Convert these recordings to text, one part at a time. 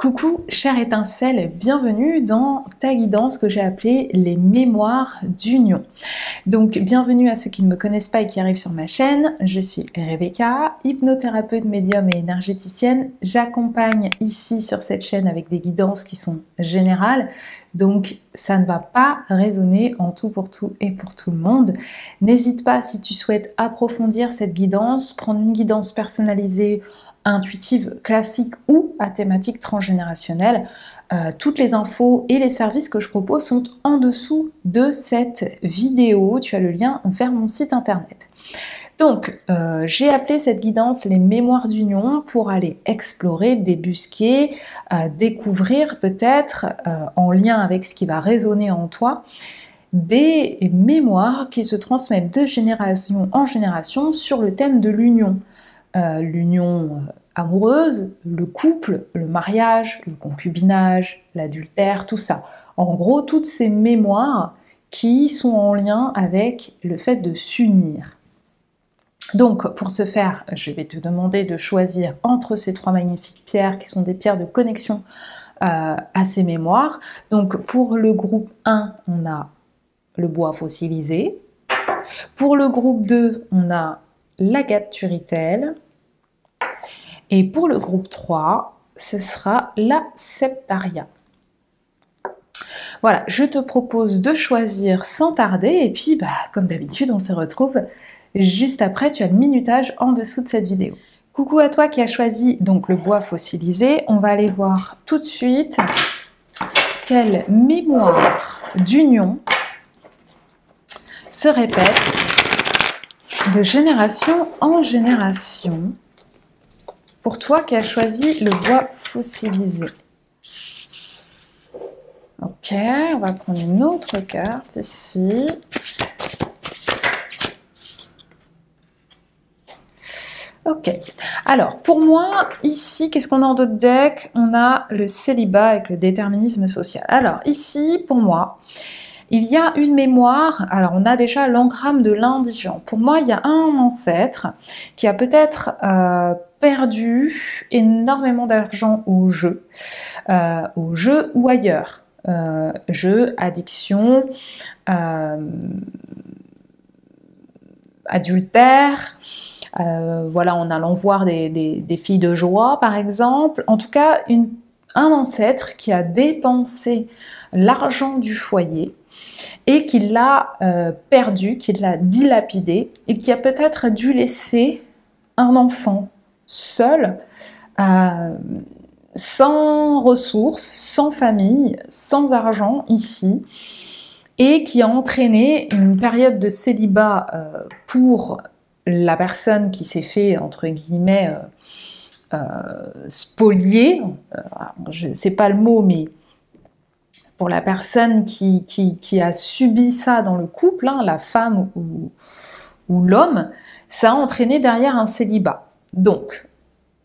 Coucou chère étincelle, bienvenue dans ta guidance que j'ai appelée les mémoires d'union. Donc bienvenue à ceux qui ne me connaissent pas et qui arrivent sur ma chaîne. Je suis Rebecca, hypnothérapeute, médium et énergéticienne. J'accompagne ici sur cette chaîne avec des guidances qui sont générales. Donc ça ne va pas résonner en tout pour tout et pour tout le monde. N'hésite pas si tu souhaites approfondir cette guidance, prendre une guidance personnalisée, intuitive, classique ou à thématique transgénérationnelle. Toutes les infos et les services que je propose sont en dessous de cette vidéo. Tu as le lien vers mon site internet. Donc, j'ai appelé cette guidance les mémoires d'union pour aller explorer, débusquer, découvrir peut-être, en lien avec ce qui va résonner en toi, des mémoires qui se transmettent de génération en génération sur le thème de l'union. L'union amoureuse, le couple, le mariage, le concubinage, l'adultère, tout ça. En gros, toutes ces mémoires qui sont en lien avec le fait de s'unir. Donc, pour ce faire, je vais te demander de choisir entre ces trois magnifiques pierres qui sont des pierres de connexion à ces mémoires. Donc, pour le groupe 1, on a le bois fossilisé. Pour le groupe 2, on a l'agate turritelle. Et pour le groupe 3, ce sera la septaria. Voilà, je te propose de choisir sans tarder. Et puis, comme d'habitude, on se retrouve juste après. Tu as le minutage en dessous de cette vidéo. Coucou à toi qui as choisi donc le bois fossilisé. On va aller voir tout de suite quelle mémoire d'union se répète de génération en génération pour toi qui as choisi le bois fossilisé. Ok, on va prendre une autre carte ici. Ok, alors pour moi, ici, qu'est-ce qu'on a en d'autres deck? On a le célibat avec le déterminisme social. Alors ici, pour moi, il y a une mémoire, alors on a déjà l'engramme de l'indigent. Pour moi, il y a un ancêtre qui a peut-être perdu énormément d'argent au jeu ou ailleurs. Jeu, addiction, adultère, voilà, en allant voir des filles de joie par exemple. En tout cas, un ancêtre qui a dépensé l'argent du foyer et qui l'a perdu, qui l'a dilapidé et qui a peut-être dû laisser un enfant seul, sans ressources, sans famille, sans argent ici, et qui a entraîné une période de célibat pour la personne qui s'est fait, entre guillemets, spolier, c'est pas le mot, mais pour la personne qui a subi ça dans le couple, hein, la femme ou l'homme, ça a entraîné derrière un célibat. Donc,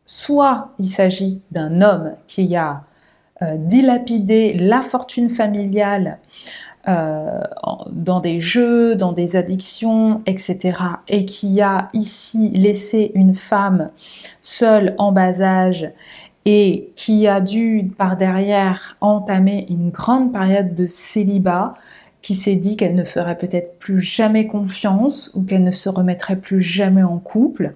soit il s'agit d'un homme qui a dilapidé la fortune familiale dans des jeux, dans des addictions, etc. et qui a ici laissé une femme seule en bas âge et qui a dû par derrière entamer une grande période de célibat, qui s'est dit qu'elle ne ferait peut-être plus jamais confiance ou qu'elle ne se remettrait plus jamais en couple,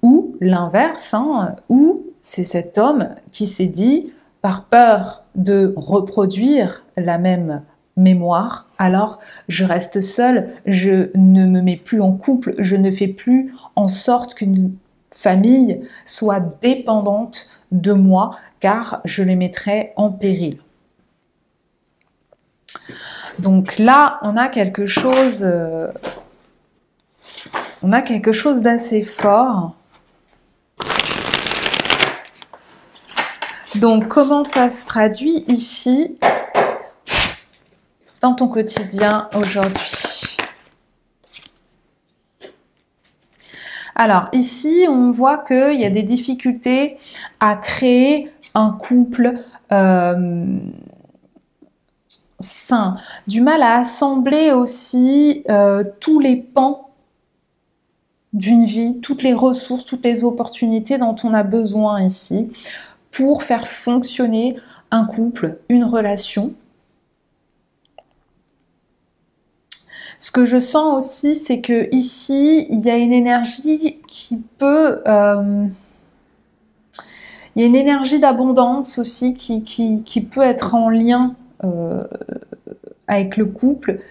ou l'inverse, hein, ou c'est cet homme qui s'est dit, par peur de reproduire la même mémoire, alors je reste seule, je ne me mets plus en couple, je ne fais plus en sorte qu'une famille soit dépendante de moi, car je les mettrais en péril. Donc là, on a quelque chose d'assez fort. Donc, comment ça se traduit ici dans ton quotidien aujourd'hui? Alors, ici, on voit qu'il y a des difficultés à créer un couple sain. Du mal à assembler aussi tous les pans d'une vie, toutes les ressources, toutes les opportunités dont on a besoin ici pour faire fonctionner un couple, une relation. Ce que je sens aussi, c'est que ici, il y a une énergie qui peut... il y a une énergie d'abondance aussi qui peut être en lien avec le couple.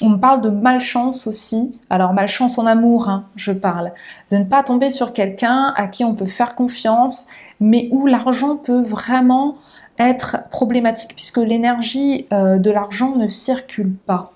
On me parle de malchance aussi. Alors malchance en amour, hein, je parle. De ne pas tomber sur quelqu'un à qui on peut faire confiance, mais où l'argent peut vraiment être problématique, puisque l'énergie de l'argent ne circule pas.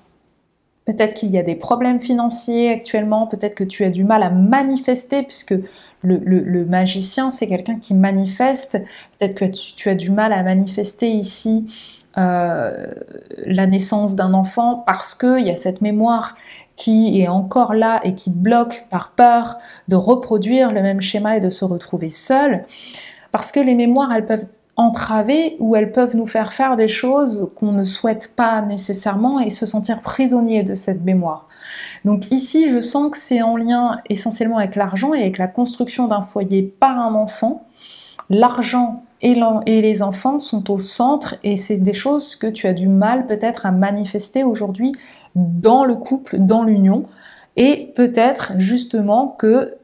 Peut-être qu'il y a des problèmes financiers actuellement, peut-être que tu as du mal à manifester, puisque le magicien, c'est quelqu'un qui manifeste. Peut-être que tu as du mal à manifester ici la naissance d'un enfant parce qu'il y a cette mémoire qui est encore là et qui bloque par peur de reproduire le même schéma et de se retrouver seul. Parce que les mémoires, elles peuvent entraver ou elles peuvent nous faire faire des choses qu'on ne souhaite pas nécessairement et se sentir prisonnier de cette mémoire. Donc ici, je sens que c'est en lien essentiellement avec l'argent et avec la construction d'un foyer par un enfant. L'argent et les enfants sont au centre et c'est des choses que tu as du mal peut-être à manifester aujourd'hui dans le couple, dans l'union. Et peut-être justement que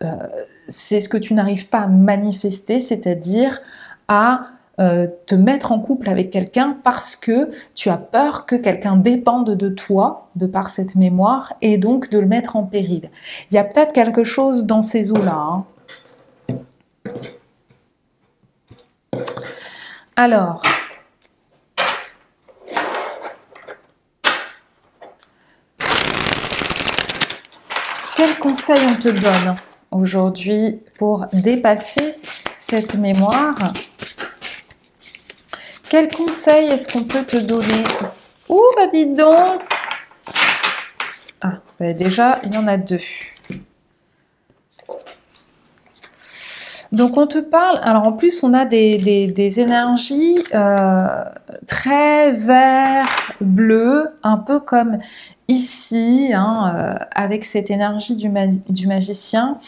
c'est ce que tu n'arrives pas à manifester, c'est-à-dire à te mettre en couple avec quelqu'un parce que tu as peur que quelqu'un dépende de toi, de par cette mémoire, et donc de le mettre en péril. Il y a peut-être quelque chose dans ces eaux-là. Hein. Alors, quel conseil on te donne aujourd'hui pour dépasser cette mémoire? Quel conseil est-ce qu'on peut te donner? Ouh, bah dis donc! Ah, bah déjà, il y en a deux. Donc on te parle, alors en plus on a des énergies très vert, bleu, un peu comme ici, hein, avec cette énergie du magicien.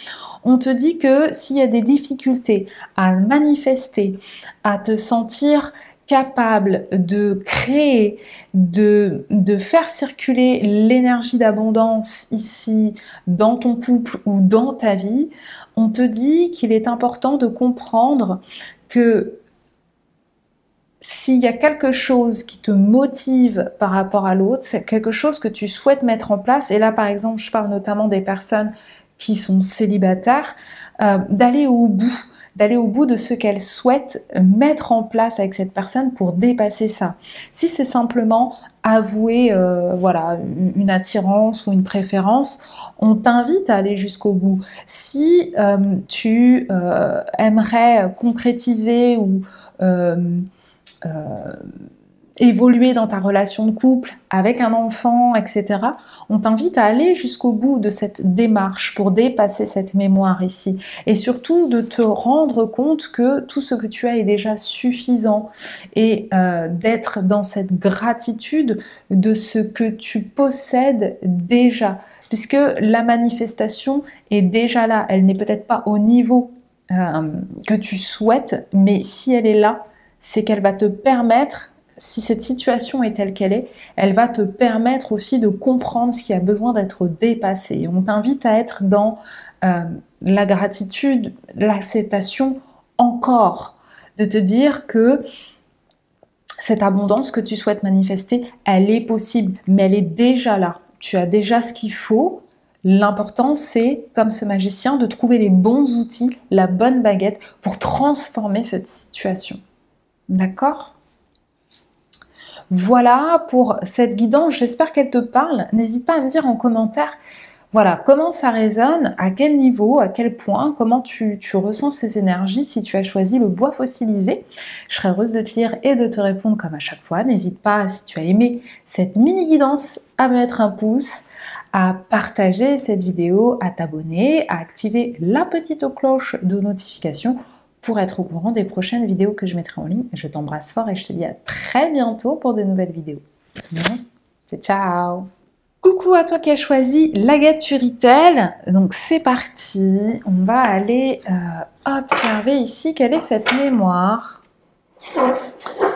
On te dit que s'il y a des difficultés à manifester, à te sentir capable de créer, de faire circuler l'énergie d'abondance ici, dans ton couple ou dans ta vie, on te dit qu'il est important de comprendre que s'il y a quelque chose qui te motive par rapport à l'autre, c'est quelque chose que tu souhaites mettre en place, et là par exemple je parle notamment des personnes qui sont célibataires, d'aller au bout de ce qu'elles souhaitent mettre en place avec cette personne pour dépasser ça. Si c'est simplement avouer voilà, une attirance ou une préférence, on t'invite à aller jusqu'au bout. Si tu aimerais concrétiser ou évoluer dans ta relation de couple avec un enfant, etc., on t'invite à aller jusqu'au bout de cette démarche pour dépasser cette mémoire ici. Et surtout de te rendre compte que tout ce que tu as est déjà suffisant et d'être dans cette gratitude de ce que tu possèdes déjà. Puisque la manifestation est déjà là. Elle n'est peut-être pas au niveau que tu souhaites, mais si elle est là, c'est qu'elle va te permettre, si cette situation est telle qu'elle est, elle va te permettre aussi de comprendre ce qui a besoin d'être dépassé. On t'invite à être dans la gratitude, l'acceptation encore, de te dire que cette abondance que tu souhaites manifester, elle est possible, mais elle est déjà là. Tu as déjà ce qu'il faut. L'important, c'est, comme ce magicien, de trouver les bons outils, la bonne baguette pour transformer cette situation. D'accord ? Voilà pour cette guidance, j'espère qu'elle te parle. N'hésite pas à me dire en commentaire, voilà, comment ça résonne, à quel niveau, à quel point, comment tu ressens ces énergies si tu as choisi le bois fossilisé. Je serai heureuse de te lire et de te répondre comme à chaque fois. N'hésite pas, si tu as aimé cette mini guidance, à mettre un pouce, à partager cette vidéo, à t'abonner, à activer la petite cloche de notification pour être au courant des prochaines vidéos que je mettrai en ligne. Je t'embrasse fort et je te dis à très bientôt pour de nouvelles vidéos. Ciao, ciao! Coucou à toi qui as choisi l'agate Turitel. Donc c'est parti, on va aller observer ici quelle est cette mémoire.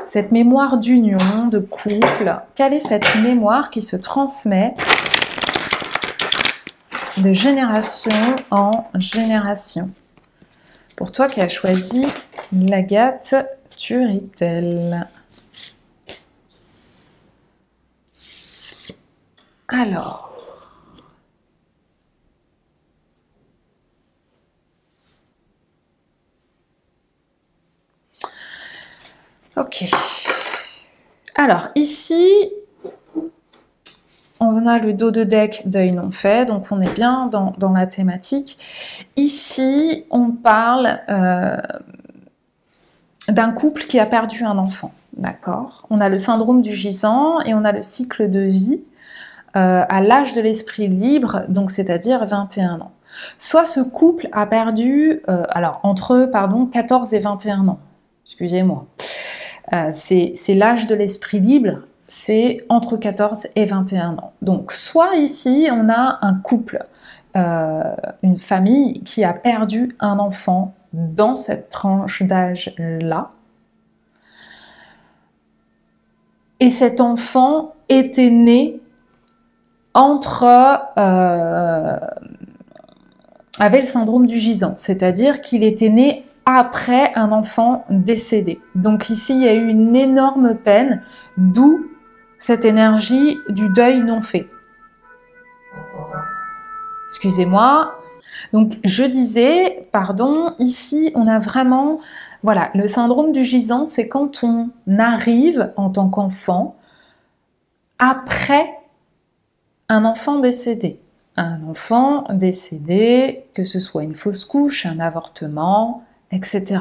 Cette mémoire d'union, de couple. Quelle est cette mémoire qui se transmet de génération en génération? Pour toi qui as choisi l'agate Turitel. Alors, ok. Alors, ici, on a le dos de deck deuil non fait, donc on est bien dans la thématique. Ici, on parle d'un couple qui a perdu un enfant, d'accord? On a le syndrome du gisant et on a le cycle de vie à l'âge de l'esprit libre, donc c'est-à-dire 21 ans. Soit ce couple a perdu, entre 14 et 21 ans, excusez-moi. C'est l'âge de l'esprit libre, c'est entre 14 et 21 ans. Donc soit ici, on a un couple, une famille qui a perdu un enfant dans cette tranche d'âge-là, et cet enfant était né avait le syndrome du gisant, c'est-à-dire qu'il était né après un enfant décédé. Donc ici, il y a eu une énorme peine, d'où cette énergie du deuil non fait. Excusez-moi. Donc je disais, pardon, ici on a vraiment, voilà, le syndrome du gisant, c'est quand on arrive en tant qu'enfant après un enfant décédé. Un enfant décédé, que ce soit une fausse couche, un avortement, etc.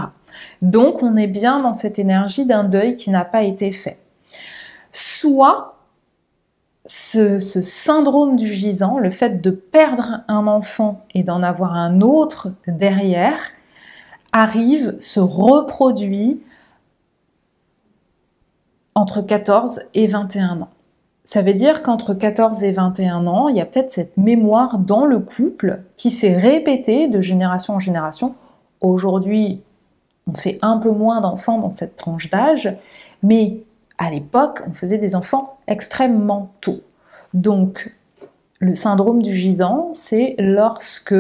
Donc on est bien dans cette énergie d'un deuil qui n'a pas été fait. Soit ce syndrome du gisant, le fait de perdre un enfant et d'en avoir un autre derrière, arrive, se reproduit entre 14 et 21 ans. Ça veut dire qu'entre 14 et 21 ans, il y a peut-être cette mémoire dans le couple qui s'est répétée de génération en génération. Aujourd'hui, on fait un peu moins d'enfants dans cette tranche d'âge, mais à l'époque, on faisait des enfants extrêmement tôt. Donc, le syndrome du gisant, c'est lorsque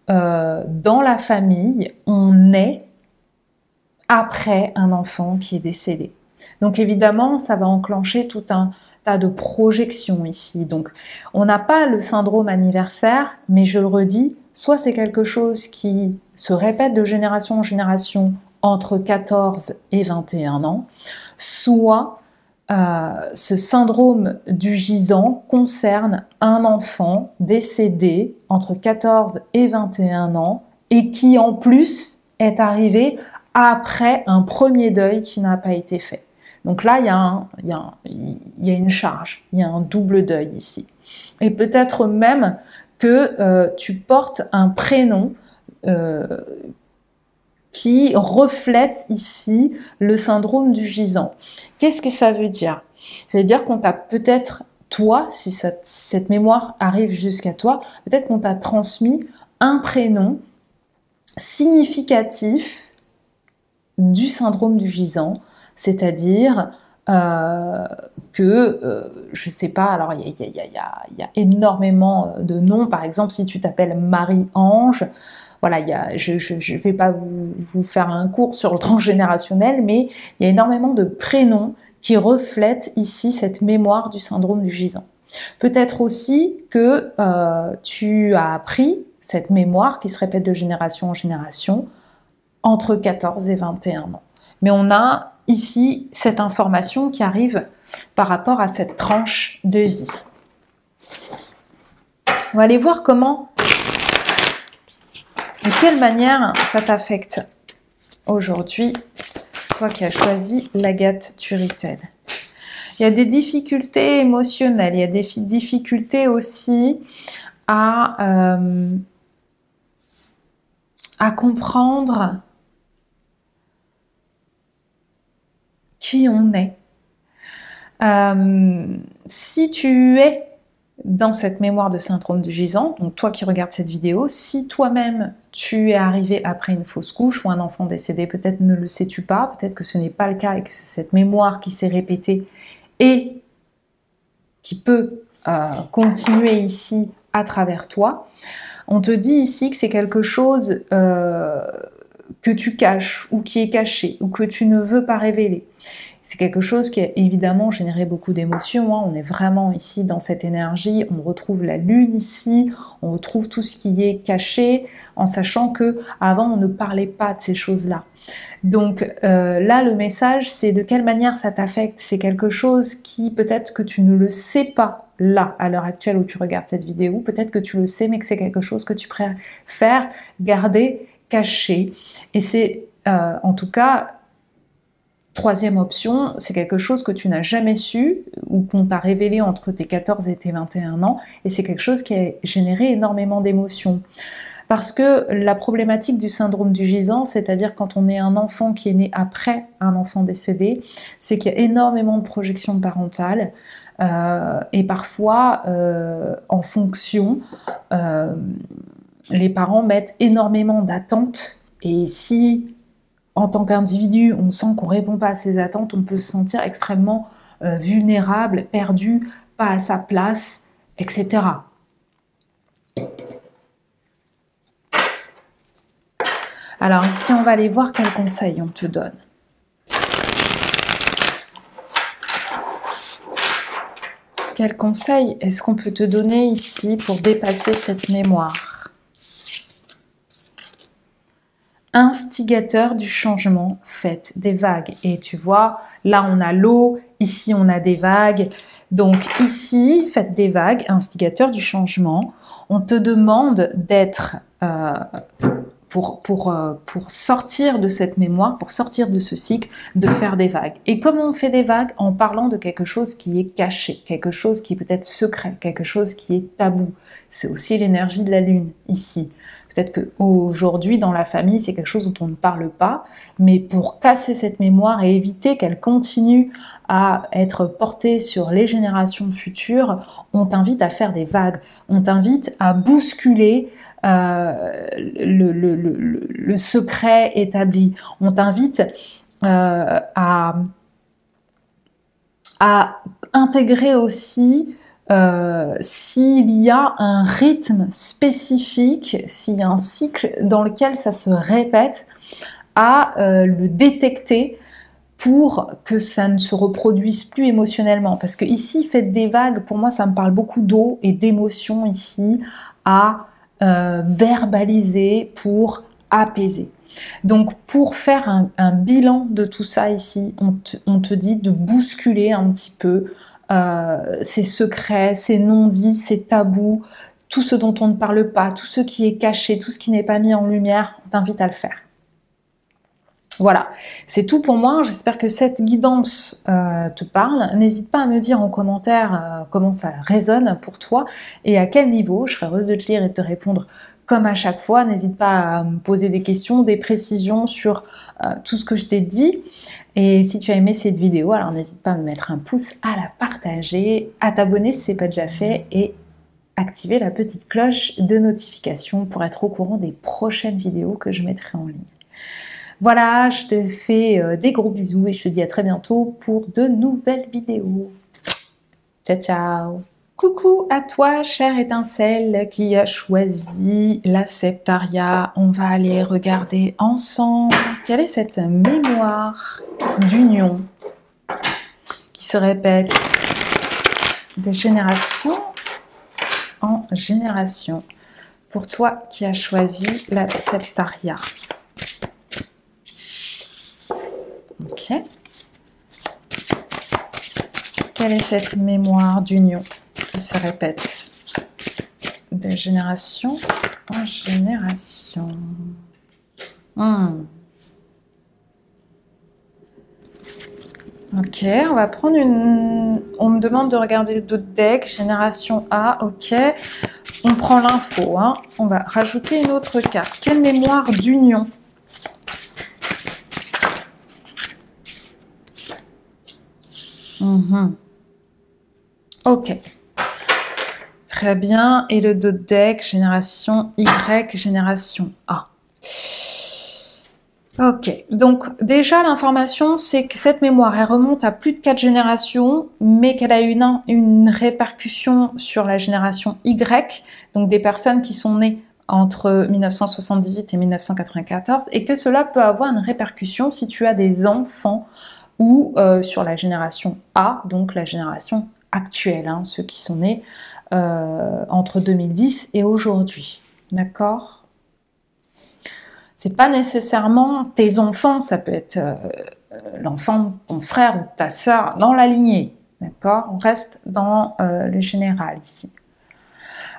dans la famille, on naît après un enfant qui est décédé. Donc évidemment, ça va enclencher tout un tas de projections ici. Donc on n'a pas le syndrome anniversaire, mais je le redis, soit c'est quelque chose qui se répète de génération en génération entre 14 et 21 ans, soit ce syndrome du gisant concerne un enfant décédé entre 14 et 21 ans et qui en plus est arrivé après un premier deuil qui n'a pas été fait. Donc là, il y a une charge, il y a un double deuil ici. Et peut-être même que tu portes un prénom qui reflète ici le syndrome du gisant. Qu'est-ce que ça veut dire? Ça veut dire qu'on t'a peut-être, toi, si cette mémoire arrive jusqu'à toi, peut-être qu'on t'a transmis un prénom significatif du syndrome du gisant, c'est-à-dire je sais pas, alors il y a énormément de noms, par exemple si tu t'appelles Marie-Ange, voilà, je ne vais pas vous faire un cours sur le transgénérationnel, mais il y a énormément de prénoms qui reflètent ici cette mémoire du syndrome du gisant. Peut-être aussi que tu as appris cette mémoire qui se répète de génération en génération entre 14 et 21 ans. Mais on a ici cette information qui arrive par rapport à cette tranche de vie. On va aller voir comment, de quelle manière ça t'affecte aujourd'hui, toi qui as choisi l'agate Turitel. Il y a des difficultés émotionnelles, il y a des difficultés aussi à comprendre qui on est. Si tu es dans cette mémoire de syndrome du gisant, donc toi qui regardes cette vidéo, si toi-même tu es arrivé après une fausse couche ou un enfant décédé, peut-être ne le sais-tu pas, peut-être que ce n'est pas le cas et que c'est cette mémoire qui s'est répétée et qui peut continuer ici à travers toi. On te dit ici que c'est quelque chose que tu caches ou qui est caché ou que tu ne veux pas révéler. C'est quelque chose qui a évidemment généré beaucoup d'émotions, hein. On est vraiment ici dans cette énergie, on retrouve la lune ici, on retrouve tout ce qui est caché, en sachant que avant on ne parlait pas de ces choses-là. Donc là, le message, c'est de quelle manière ça t'affecte. C'est quelque chose qui, peut-être que tu ne le sais pas là, à l'heure actuelle où tu regardes cette vidéo, peut-être que tu le sais, mais que c'est quelque chose que tu préfères garder caché. Et c'est, en tout cas, troisième option, c'est quelque chose que tu n'as jamais su ou qu'on t'a révélé entre tes 14 et tes 21 ans, et c'est quelque chose qui a généré énormément d'émotions. Parce que la problématique du syndrome du gisant, c'est-à-dire quand on est un enfant qui est né après un enfant décédé, c'est qu'il y a énormément de projections parentales, et parfois, en fonction, les parents mettent énormément d'attentes, et si en tant qu'individu, on sent qu'on ne répond pas à ses attentes, on peut se sentir extrêmement vulnérable, perdu, pas à sa place, etc. Alors ici, on va aller voir quels conseils on te donne. Quels conseils est-ce qu'on peut te donner ici pour dépasser cette mémoire ? Instigateur du changement, faites des vagues. Et tu vois, là on a l'eau, ici on a des vagues. Donc ici, faites des vagues, instigateur du changement. On te demande d'être, pour sortir de cette mémoire, pour sortir de ce cycle, de faire des vagues. Et comment on fait des vagues? En parlant de quelque chose qui est caché, quelque chose qui est peut-être secret, quelque chose qui est tabou. C'est aussi l'énergie de la lune, ici. Peut-être qu'aujourd'hui, dans la famille, c'est quelque chose dont on ne parle pas, mais pour casser cette mémoire et éviter qu'elle continue à être portée sur les générations futures, on t'invite à faire des vagues, on t'invite à bousculer le secret établi, on t'invite à intégrer aussi s'il y a un rythme spécifique, s'il y a un cycle dans lequel ça se répète, à le détecter pour que ça ne se reproduise plus émotionnellement. Parce que ici, faites des vagues, pour moi ça me parle beaucoup d'eau et d'émotions ici, à verbaliser pour apaiser. Donc pour faire un bilan de tout ça ici, on te dit de bousculer un petit peu ces secrets, ces non-dits, ces tabous, tout ce dont on ne parle pas, tout ce qui est caché, tout ce qui n'est pas mis en lumière, on t'invite à le faire. Voilà, c'est tout pour moi. J'espère que cette guidance te parle. N'hésite pas à me dire en commentaire comment ça résonne pour toi et à quel niveau. Je serai heureuse de te lire et de te répondre comme à chaque fois. N'hésite pas à me poser des questions, des précisions sur tout ce que je t'ai dit. Et si tu as aimé cette vidéo, alors n'hésite pas à me mettre un pouce, à la partager, à t'abonner si ce n'est pas déjà fait et activer la petite cloche de notification pour être au courant des prochaines vidéos que je mettrai en ligne. Voilà, je te fais des gros bisous et je te dis à très bientôt pour de nouvelles vidéos. Ciao, ciao! Coucou à toi, chère étincelle qui a choisi la Septaria. On va aller regarder ensemble quelle est cette mémoire d'union qui se répète de génération en génération. Pour toi qui as choisi la Septaria. Ok. Quelle est cette mémoire d'union qui se répète de génération en génération? Ok, on va prendre une... On me demande de regarder d'autres decks, génération A, ok. On prend l'info, hein. On va rajouter une autre carte. Quelle mémoire d'union? Ok. Très bien. Et le dos de deck, génération Y, génération A. Ok, donc déjà l'information c'est que cette mémoire elle remonte à plus de 4 générations mais qu'elle a une répercussion sur la génération Y, donc des personnes qui sont nées entre 1978 et 1994 et que cela peut avoir une répercussion si tu as des enfants ou sur la génération A, donc la génération actuelle, hein, ceux qui sont nés entre 2010 et aujourd'hui, d'accord ? C'est pas nécessairement tes enfants, ça peut être l'enfant de ton frère ou de ta sœur dans la lignée, d'accord? On reste dans le général ici.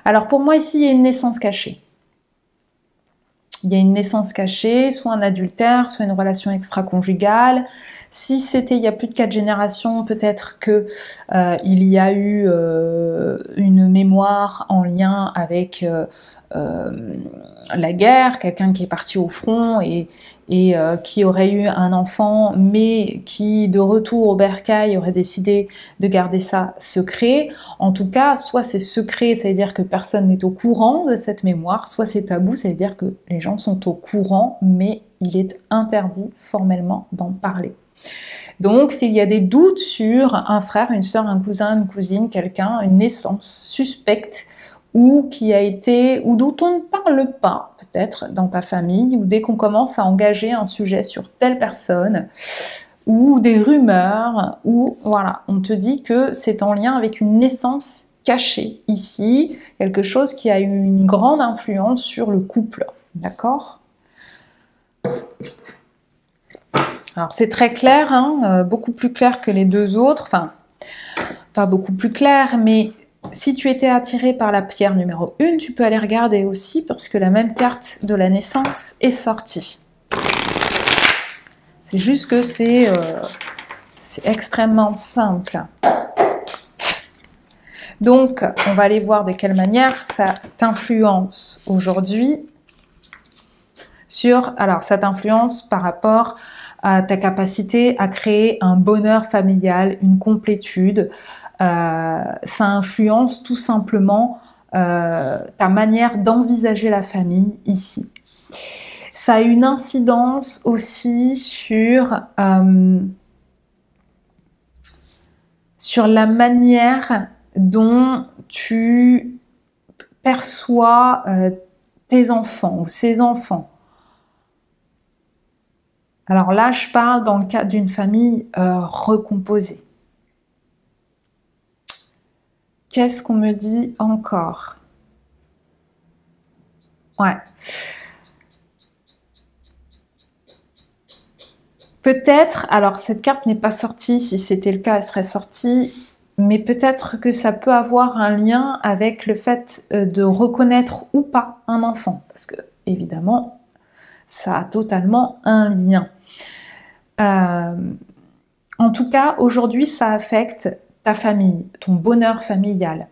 Alors pour moi ici, il y a une naissance cachée. Il y a une naissance cachée, soit un adultère, soit une relation extra-conjugale. Si c'était il y a plus de 4 générations, peut-être que il y a eu une mémoire en lien avec la guerre, quelqu'un qui est parti au front et qui aurait eu un enfant, mais qui, de retour au bercail, aurait décidé de garder ça secret. En tout cas, soit c'est secret, ça veut dire que personne n'est au courant de cette mémoire, soit c'est tabou, ça veut dire que les gens sont au courant, mais il est interdit formellement d'en parler. Donc, s'il y a des doutes sur un frère, une sœur, un cousin, une cousine, quelqu'un, une naissance suspecte, ou qui a été, ou dont on ne parle pas, peut-être, dans ta famille, ou dès qu'on commence à engager un sujet sur telle personne, ou des rumeurs, ou voilà, on te dit que c'est en lien avec une naissance cachée ici, quelque chose qui a eu une grande influence sur le couple, d'accord ? Alors c'est très clair, hein, beaucoup plus clair que les deux autres, enfin, pas beaucoup plus clair, mais si tu étais attiré par la pierre numéro 1, tu peux aller regarder aussi parce que la même carte de la naissance est sortie. C'est juste que c'est extrêmement simple. Donc, on va aller voir de quelle manière ça t'influence aujourd'hui sur... Alors, ça t'influence par rapport à ta capacité à créer un bonheur familial, une complétude. Ça influence tout simplement ta manière d'envisager la famille ici. Ça a une incidence aussi sur la manière dont tu perçois tes enfants ou ses enfants. Alors là, je parle dans le cadre d'une famille recomposée. Qu'est-ce qu'on me dit encore? Ouais. Peut-être, alors cette carte n'est pas sortie, si c'était le cas, elle serait sortie, mais peut-être que ça peut avoir un lien avec le fait de reconnaître ou pas un enfant, parce que évidemment, ça a totalement un lien. En tout cas, aujourd'hui, ça affecte ta famille, ton bonheur familial.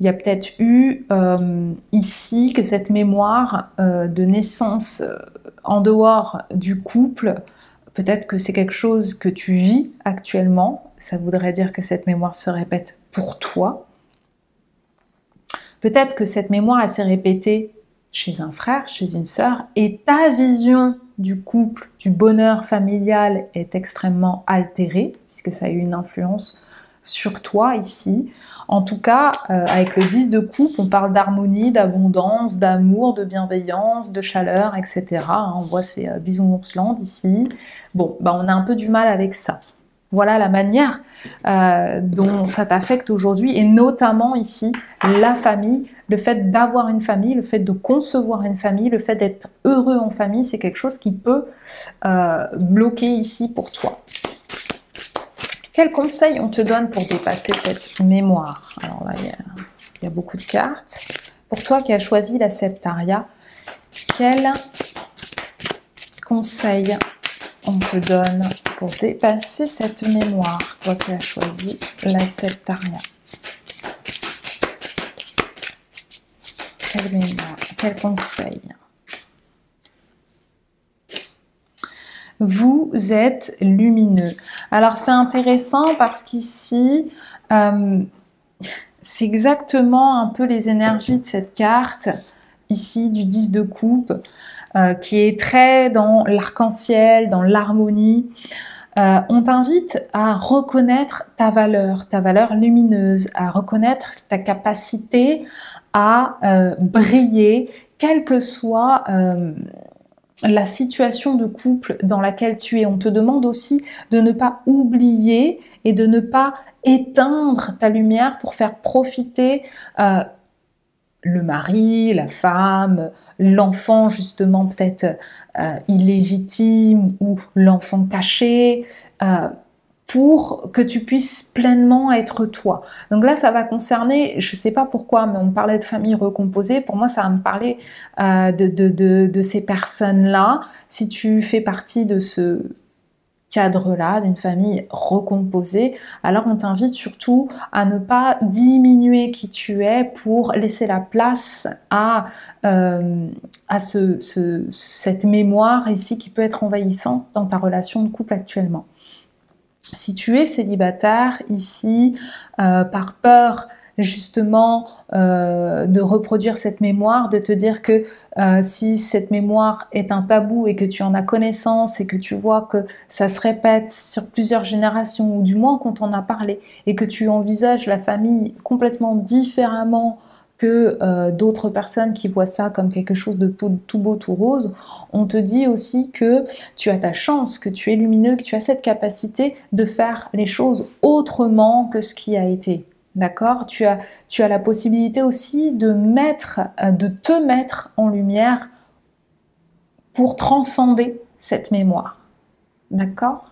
Il y a peut-être eu ici que cette mémoire de naissance en dehors du couple, peut-être que c'est quelque chose que tu vis actuellement, ça voudrait dire que cette mémoire se répète pour toi. Peut-être que cette mémoire elle s'est répétée chez un frère, chez une sœur, et ta vision du couple, du bonheur familial est extrêmement altérée, puisque ça a eu une influence sur toi ici. En tout cas, avec le 10 de coupe, on parle d'harmonie, d'abondance, d'amour, de bienveillance, de chaleur, etc. On voit ces bisounoursland ici. Bon, bah on a un peu du mal avec ça. Voilà la manière dont ça t'affecte aujourd'hui, et notamment ici, la famille, le fait d'avoir une famille, le fait de concevoir une famille, le fait d'être heureux en famille, c'est quelque chose qui peut bloquer ici pour toi. Quels conseils on te donne pour dépasser cette mémoire? Alors là, il y a beaucoup de cartes. Pour toi qui as choisi la Septaria, quels conseils on te donne pour dépasser cette mémoire? Toi qui as choisi la Septaria. Quelle mémoire? Quels conseils? Vous êtes lumineux. Alors c'est intéressant parce qu'ici, c'est exactement un peu les énergies de cette carte, ici, du 10 de coupe, qui est très dans l'arc-en-ciel, dans l'harmonie. On t'invite à reconnaître ta valeur lumineuse, à reconnaître ta capacité à briller, quelle que soit la situation de couple dans laquelle tu es. On te demande aussi de ne pas oublier et de ne pas éteindre ta lumière pour faire profiter le mari, la femme, l'enfant justement peut-être illégitime ou l'enfant caché, pour que tu puisses pleinement être toi. Donc là, ça va concerner, je ne sais pas pourquoi, mais on parlait de famille recomposée. Pour moi, ça va me parler de ces personnes-là. Si tu fais partie de ce cadre-là, d'une famille recomposée, alors on t'invite surtout à ne pas diminuer qui tu es pour laisser la place à cette mémoire ici qui peut être envahissante dans ta relation de couple actuellement. Si tu es célibataire ici, par peur justement de reproduire cette mémoire, de te dire que si cette mémoire est un tabou et que tu en as connaissance et que tu vois que ça se répète sur plusieurs générations, ou du moins qu'on en a parlé, et que tu envisages la famille complètement différemment que d'autres personnes qui voient ça comme quelque chose de tout beau, tout rose, on te dit aussi que tu as ta chance, que tu es lumineux, que tu as cette capacité de faire les choses autrement que ce qui a été. D'accord ? Tu as la possibilité aussi de te mettre en lumière pour transcender cette mémoire. D'accord ?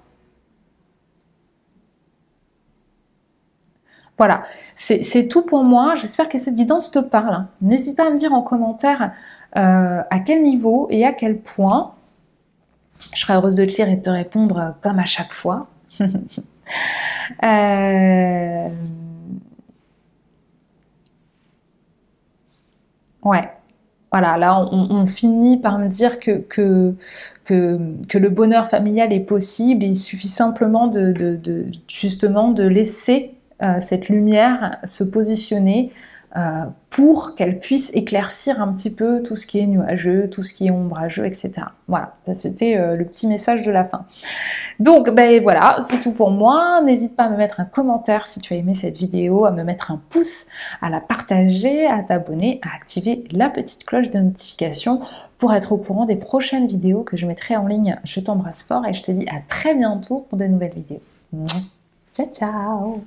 Voilà, c'est tout pour moi. J'espère que cette guidance te parle. N'hésite pas à me dire en commentaire à quel niveau et à quel point. Je serai heureuse de te lire et de te répondre comme à chaque fois. Ouais, voilà, là on finit par me dire que le bonheur familial est possible. Il suffit simplement justement de laisser cette lumière se positionner pour qu'elle puisse éclaircir un petit peu tout ce qui est nuageux, tout ce qui est ombrageux, etc. Voilà, ça c'était le petit message de la fin. Donc ben voilà, c'est tout pour moi. N'hésite pas à me mettre un commentaire si tu as aimé cette vidéo, à me mettre un pouce, à la partager, à t'abonner, à activer la petite cloche de notification pour être au courant des prochaines vidéos que je mettrai en ligne. Je t'embrasse fort et je te dis à très bientôt pour de nouvelles vidéos. Ciao ciao.